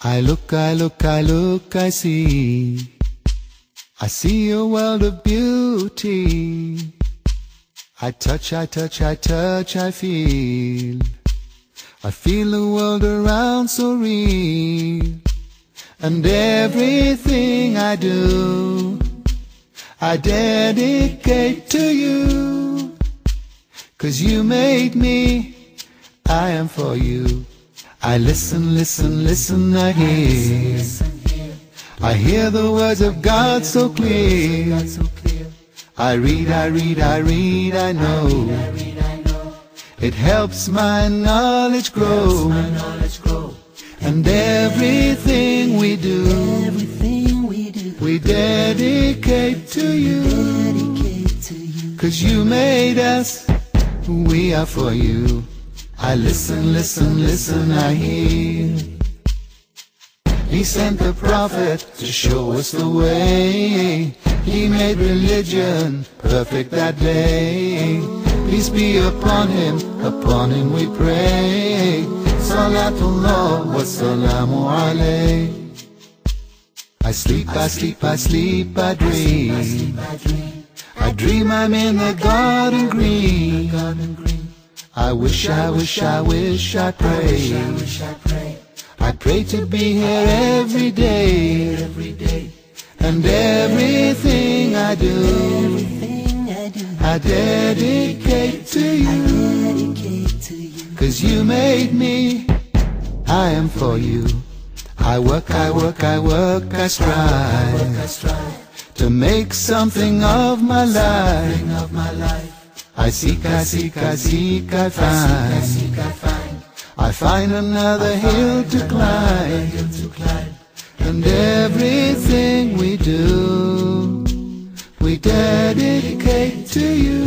I look, I see. I see a world of beauty. I touch, I feel. I feel the world around so real. And everything I do, I dedicate to you. 'Cause you made me, I am for you. I listen, I hear. I hear the words of God so clear. I read, I know. It helps my knowledge grow. And everything we do, we dedicate to you. 'Cause you made us, we are for you. I listen, I hear. He sent the prophet to show us the way. He made religion perfect that day. Peace be upon him we pray. Salatullah wa salamu alayh. I sleep, I dream. I dream I'm in the garden green. I wish, I pray. I pray to be here every day. And everything I do, I dedicate to you. 'Cause you made me, I am for you. I work, I strive to make something of my life. I seek, I find. I find another hill to climb. And everything we do, we dedicate to you.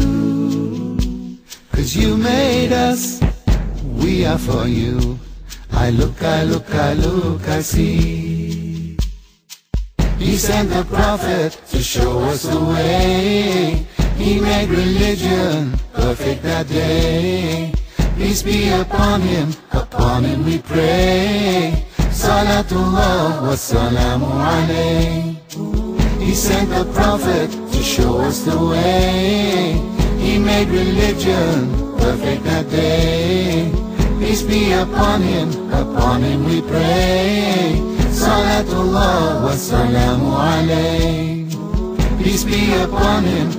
'Cause you made us, we are for you. I look, I see. He sent the prophet to show us the way. He made religion perfect that day. Peace be upon him we pray. Salatullah wa salamu alayh. He sent the prophet to show us the way. He made religion perfect that day. Peace be upon him we pray. Salatullah wa salamu alayh. Peace be upon him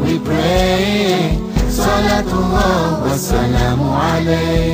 we pray. Salatullah wa salamu alayh.